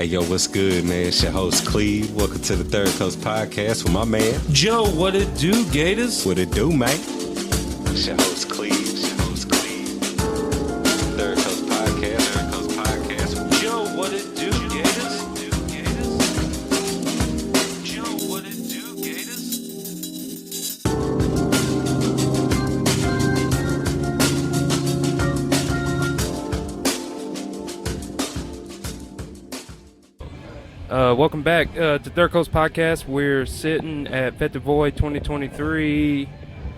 Hey, yo, what's good, man? It's your host, Cleve. Welcome to the Third Coast Podcast with my man, Joe. What it do, Gators? What it do, man? It's your host, Cleve. Third Coast Podcast. Joe, what it do, Gators? Joe, what it do, Gators? Welcome back to Third Coast Podcast. We're sitting at Fête du Void 2023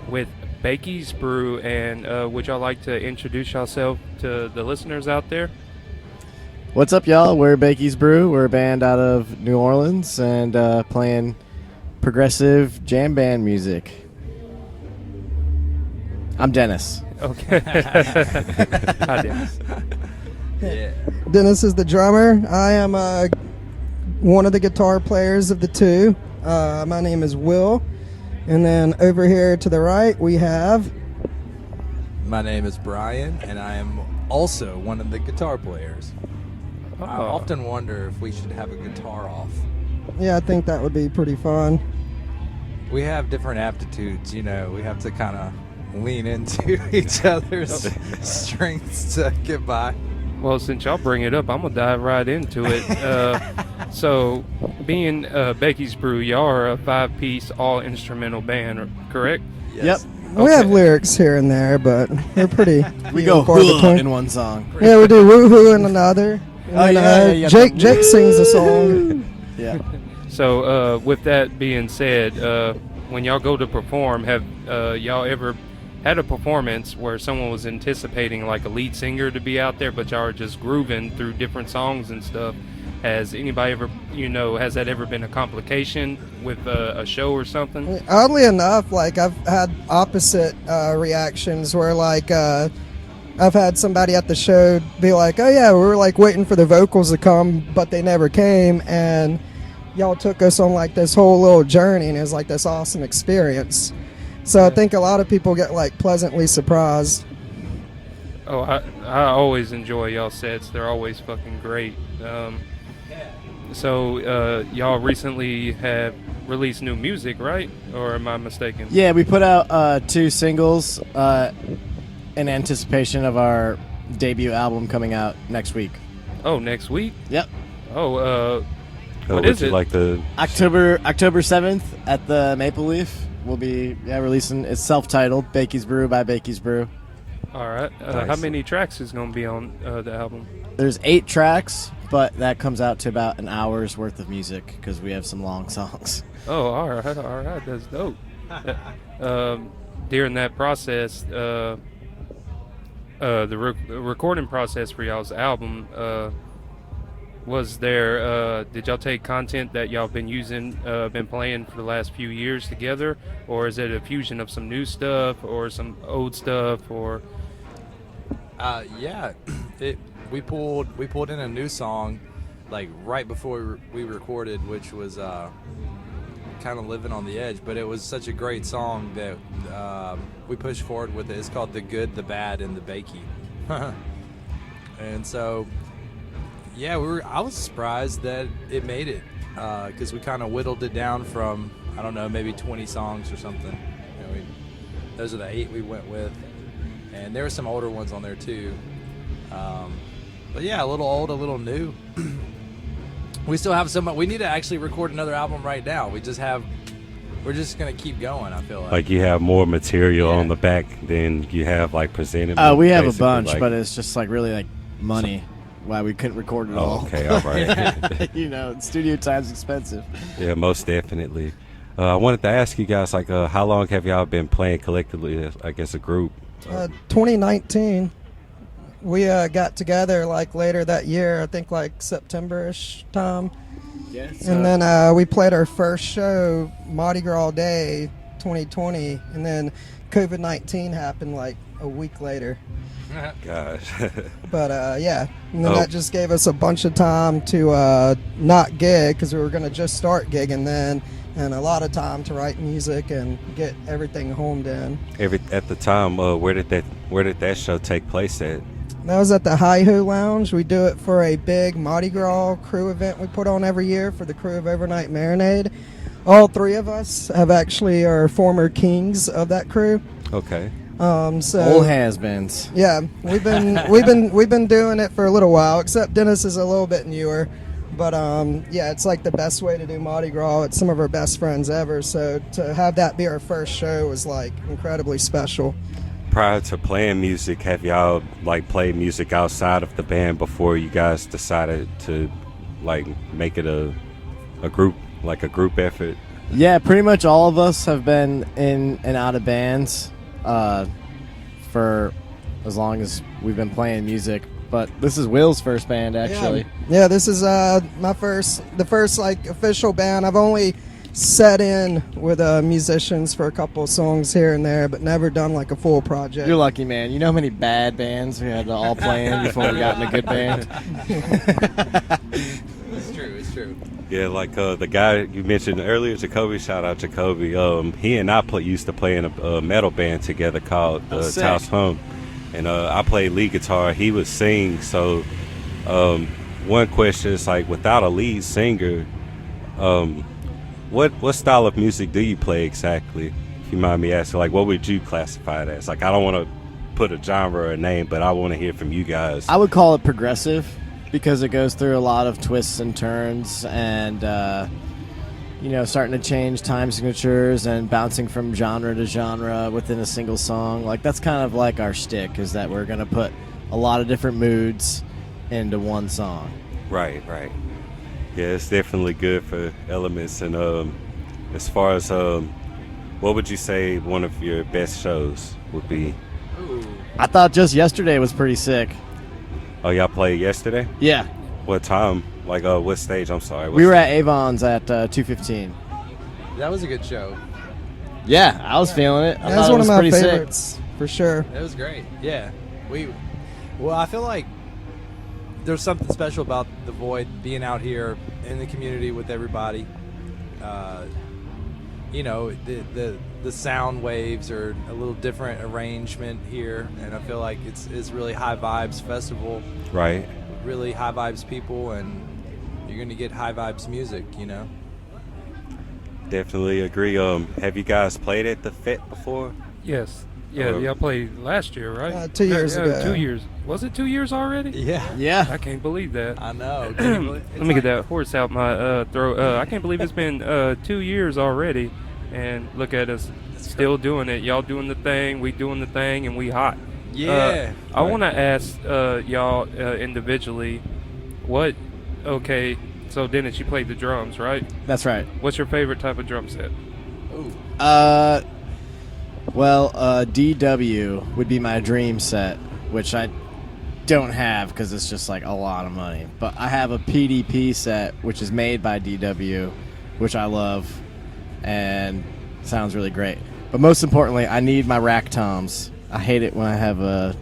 with Bakey's Brew, and would y'all like to introduce yourself to the listeners out there? What's up, y'all? We're Bakey's Brew. We're a band out of New Orleans and playing progressive jam band music. I'm Dennis. Okay. Hi, Dennis. Yeah. Dennis is the drummer. I am one of the guitar players of the two. My name is Will. And then over here to the right, we have... My name is Brian, and I am also one of the guitar players. Oh. I often wonder if we should have a guitar off. Yeah, I think that would be pretty fun. We have different aptitudes, you know. We have to kind of lean into each other's strengths to get by. Well, since y'all bring it up, I'm going to dive right into it. So, being Bakey's Brew, y'all are a 5-piece all-instrumental band, correct? Yes. Yep. We have lyrics here and there, but they're pretty... We go far hoo between. in one song. Yeah, we do woohoo in another. And Oh, then, yeah. Jake sings a song. Yeah. So, with that being said, when y'all go to perform, have y'all ever had a performance where someone was anticipating like a lead singer to be out there, but y'all are just grooving through different songs and stuff? Has anybody ever, has that ever been a complication with a show or something? Oddly enough, like I've had opposite reactions where like I've had somebody at the show be like, oh yeah, we were like waiting for the vocals to come, but they never came, and y'all took us on like this whole little journey, and it was like this awesome experience. So Yeah. I think a lot of people get like pleasantly surprised. Oh, I always enjoy y'all sets. They're always fucking great. So y'all recently have released new music, right? Or am I mistaken? Yeah, we put out 2 singles in anticipation of our debut album coming out next week. Oh, next week? Yep. Oh, what Would is you it? like to... October 7th at the Maple Leaf. We'll be releasing. It's self-titled, Bakey's Brew by Bakey's Brew. All right. Nice. How many tracks is going to be on the album? There's 8 tracks, but that comes out to about an hour's worth of music because we have some long songs. Oh, all right. That's dope. During that process, the recording process for y'all's album, was there, did y'all take content that y'all been using, been playing for the last few years together, or is it a fusion of some new stuff or some old stuff, or? Yeah. We pulled in a new song, like right before we recorded, which was kind of living on the edge. But it was such a great song that we pushed forward with it. It's called "The Good, the Bad, and the Bakey," and so. Yeah, I was surprised that it made it because we kind of whittled it down from, I don't know, maybe 20 songs or something. Those are the 8 we went with, and there were some older ones on there too. But yeah, a little old, a little new. We still have some. We need to actually record another album right now. We're just gonna keep going. I feel Like you have more material Yeah. on the back than you have like presented. We have a basically, bunch, like- but it's just like really like money. Why we couldn't record it all. Oh, okay, all right. Studio time's expensive. Yeah, most definitely. I wanted to ask you guys, like, how long have y'all been playing collectively, I guess, a group? 2019, we got together like later that year, I think like September-ish time. Yes. And then we played our first show, Mardi Gras Day 2020, and then COVID-19 happened like a week later. Gosh. But yeah, and then that just gave us a bunch of time to not gig because we were going to just start gigging then, and a lot of time to write music and get everything homed in. At the time, where did that show take place at? That was at the Hi-Ho Lounge. We do it for a big Mardi Gras crew event we put on every year for the crew of Overnight Marinade. All three of us have actually are former kings of that crew. Okay. So Old has-beens. yeah, we've been doing it for a little while. Except Dennis is a little bit newer, but yeah, it's like the best way to do Mardi Gras. It's some of our best friends ever. So to have that be our first show was like incredibly special. Prior to playing music, have y'all like played music outside of the band before you guys decided to like make it a group, like a group effort? Yeah, pretty much all of us have been in and out of bands for as long as we've been playing music. But this is Will's first band, actually. Yeah, this is the first like official band. I've only set in with musicians for a couple of songs here and there, but never done like a full project. You're lucky, man. You know how many bad bands we had to all play in before we got in a good band? It's true. Yeah, like the guy you mentioned earlier, Jacoby. Shout out Jacoby. He and I used to play in a metal band together called sick. Taos Home, and I played lead guitar. He would sing. So one question is like, without a lead singer, what style of music do you play exactly? If you mind me asking, like, what would you classify it as? Like, I don't want to put a genre or a name, but I want to hear from you guys. I would call it progressive because it goes through a lot of twists and turns and, starting to change time signatures and bouncing from genre to genre within a single song. Like, that's kind of like our shtick, is that we're going to put a lot of different moods into one song. Right. Yeah, it's definitely good for elements. And as far as what would you say one of your best shows would be? Ooh. I thought just yesterday was pretty sick. Oh, y'all played yesterday? Yeah. What time? Like, what stage? I'm sorry. We were at Avon's at 2:15. That was a good show. Yeah, I was feeling it. I That's thought one it of was my pretty sick. favorites for sure. It was great. Yeah. Well, I feel like there's something special about the Void being out here in the community with everybody. The sound waves are a little different arrangement here, and I feel like it's really high vibes festival. Right. Really high vibes people, and you're gonna get high vibes music. Definitely agree. Have you guys played at the Fete before? Yes. Yeah, y'all played last year, right? 2 years ago. 2 years. Was it 2 years already? Yeah. Yeah. I can't believe that. I know. Let me get that horse out my throat. I can't believe it's been 2 years already, and look at us still doing it. Y'all doing the thing, we doing the thing, and we hot. Yeah. I want to ask y'all individually, okay, so Dennis, you played the drums, right? That's right. What's your favorite type of drum set? Ooh. DW would be my dream set, which I don't have because it's just like a lot of money. But I have a PDP set, which is made by DW, which I love and sounds really great. But most importantly, I need my rack toms. I hate it when I have a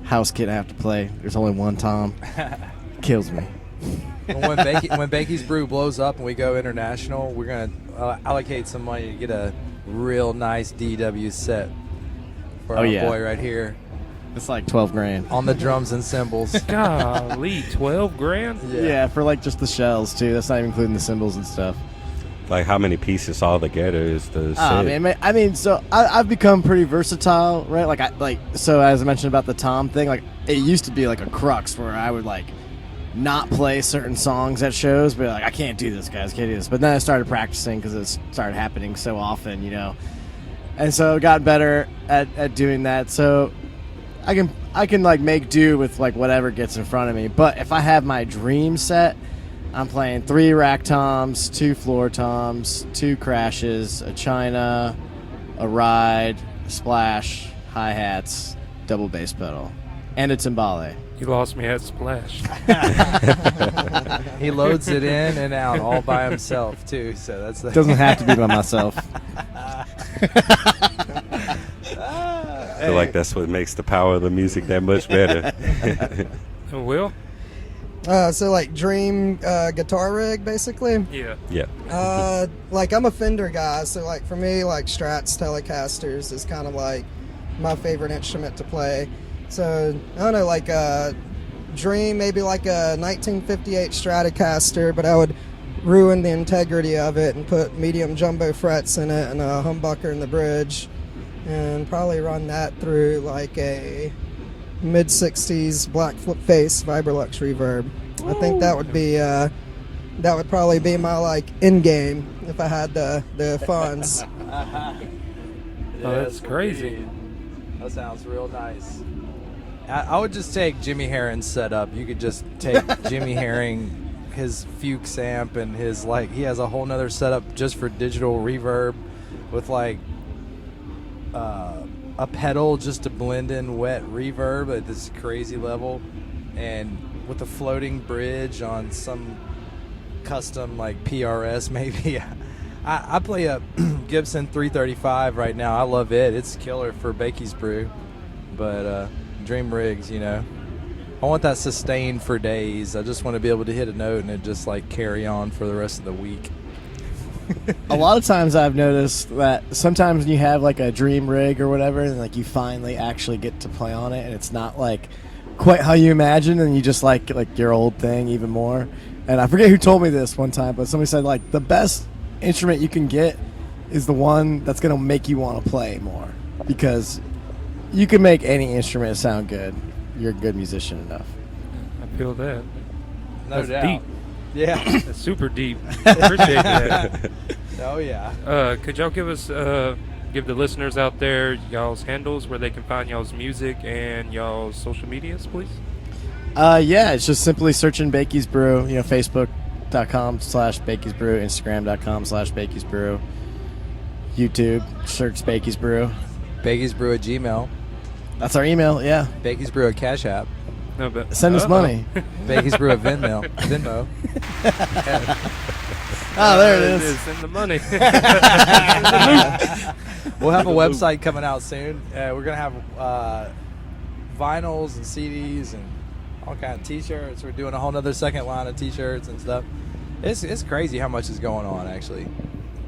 house kit I have to play. There's only one tom. Kills me. When Bakey's Brew blows up and we go international, we're going to allocate some money to get a real nice DW set for our boy right here It's like 12 grand. on the drums and cymbals. Golly, 12 grand? Yeah, for like just the shells too. That's not even including the cymbals and stuff. Like, how many pieces all together is the set? So I've become pretty versatile, right? So as I mentioned about the tom thing, like it used to be like a crux where I would like not play certain songs at shows, but like I can't do this, guys, can't do this. But then I started practicing because it started happening so often, and so I got better at doing that. So I can like make do with like whatever gets in front of me. But if I have my dream set, I'm playing 3 rack toms, 2 floor toms, 2 crashes, a china, a ride, a splash, hi-hats, double bass pedal, and a timbale. You lost me at Splash. He loads it in and out all by himself too. So that's the Doesn't have to be by myself. I feel like that's what makes the power of the music that much better. Will? So like dream guitar rig basically. Yeah. Yeah. Like I'm a Fender guy, so like for me like Strats Telecasters is kind of like my favorite instrument to play. So I don't know, like a Dream, maybe like a 1958 Stratocaster, but I would ruin the integrity of it and put medium jumbo frets in it and a humbucker in the bridge, and probably run that through like a mid 60s black flip face Vibrolux reverb. I think that would be that would probably be my like end game if I had the funds. Oh, that's crazy. That sounds real nice. I would just take Jimmy Herring's setup. You could just take Jimmy Herring, his Fuchs amp, and his he has a whole nother setup just for digital reverb with like a pedal just to blend in wet reverb at this crazy level, and with a floating bridge on some custom like PRS maybe. I play a Gibson 335 right now. I love it. It's killer for Bakey's Brew, but Dream rigs, I want that sustained for days. I just want to be able to hit a note and it just like carry on for the rest of the week. A lot of times I've noticed that sometimes when you have like a dream rig or whatever, and like you finally actually get to play on it, and it's not like quite how you imagine, and you just like your old thing even more. And I forget who told me this one time, but somebody said like the best instrument you can get is the one that's going to make you want to play more, because you can make any instrument sound good. You're a good musician enough. I feel that. No That's doubt. deep. Yeah. That's super deep. Appreciate that. Oh yeah. Could y'all give the listeners out there y'all's handles where they can find y'all's music and y'all's social medias, please? Yeah, it's just simply searching Bakey's Brew. Facebook.com/Bakey's Brew, Instagram.com/Bakey's Brew, YouTube, search Bakey's Brew. Bakey's Brew at Gmail. That's our email, yeah. Bakey's Brew at Cash App. No, but Send us money. Bakey's Brew at Venmo. Oh, there it is. Send the money. We'll have a website coming out soon. We're going to have vinyls and CDs and all kind of T-shirts. We're doing a whole nother second line of T-shirts and stuff. It's crazy how much is going on, actually.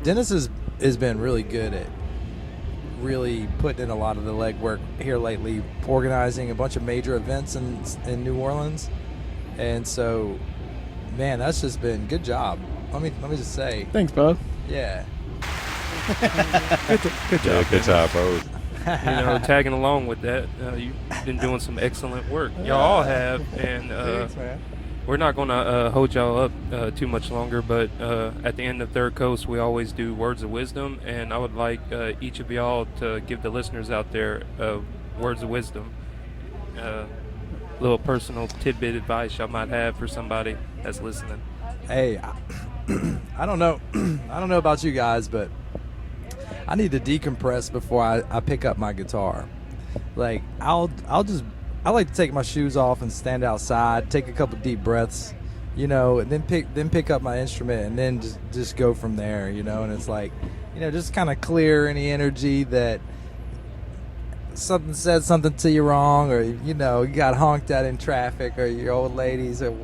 Dennis has been really good at really putting in a lot of the legwork here lately, organizing a bunch of major events in New Orleans. And so, man, that's just been good job. Let me just say. Thanks, bud. Yeah. Good job. Yeah, good job, bro. Tagging along with that, you've been doing some excellent work. Y'all all have, and Thanks, man. we're not going to hold y'all up too much longer, but at the end of Third Coast, we always do words of wisdom, and I would like each of y'all to give the listeners out there words of wisdom, little personal tidbit advice y'all might have for somebody that's listening. Hey, I don't know. I don't know about you guys, but I need to decompress before I pick up my guitar. Like I like to take my shoes off and stand outside, take a couple deep breaths, and then pick up my instrument and then just go from there, and it's like, just kind of clear any energy that something said something to you wrong, or you got honked at in traffic, or your old ladies, or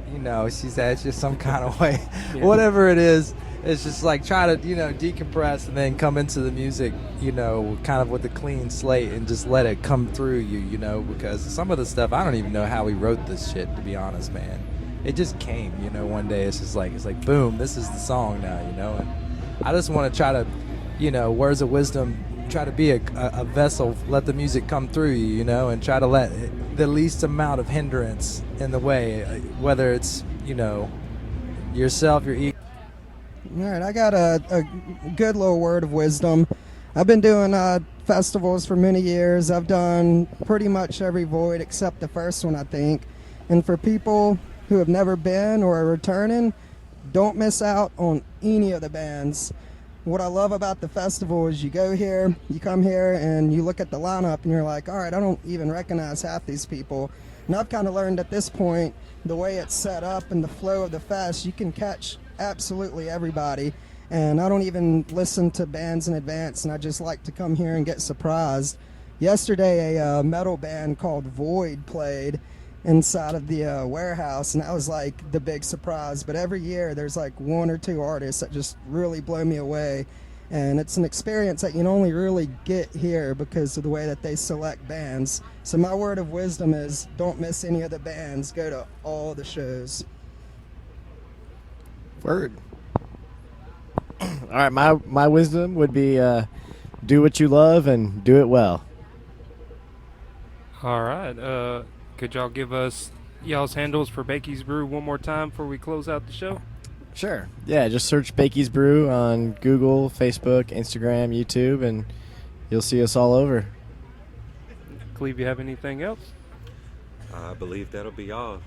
she's at you some kind of way. Yeah. Whatever it is, it's just like try to decompress and then come into the music kind of with a clean slate and just let it come through you, because some of the stuff I don't even know how we wrote this shit, to be honest, man. It just came, one day. It's like boom, this is the song now, and I just want to try to words of wisdom, try to be a vessel, let the music come through you, and try to let the least amount of hindrance in the way, whether it's yourself, your ego. All right, I got a good little word of wisdom. I've been doing festivals for many years. I've done pretty much every void except the first one, I think. And for people who have never been or are returning, don't miss out on any of the bands. What I love about the festival is you go here, you come here, and you look at the lineup, and you're like, all right, I don't even recognize half these people. And I've kind of learned at this point, the way it's set up and the flow of the fest, you can catch absolutely everybody. And I don't even listen to bands in advance, and I just like to come here and get surprised. Yesterday, a metal band called Void played inside of the warehouse, and that was like the big surprise. But every year there's like one or two artists that just really blow me away, And it's an experience that you can only really get here because of the way that they select bands. So my word of wisdom is don't miss any of the bands. Go to all the shows. Word. All right, my wisdom would be do what you love and do it well. All right. Could y'all give us y'all's handles for Bakey's Brew one more time before we close out the show? Sure. Yeah, just search Bakey's Brew on Google, Facebook, Instagram, YouTube, and you'll see us all over. Cleve, you have anything else? I believe that'll be all.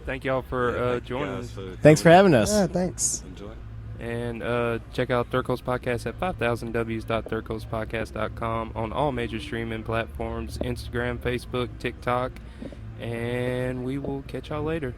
Thank y'all for joining us. Thanks for having us. Yeah, thanks. Enjoy. And check out Thurkos Podcast at 5000ws.thurkospodcast.com on all major streaming platforms, Instagram, Facebook, TikTok. And we will catch y'all later.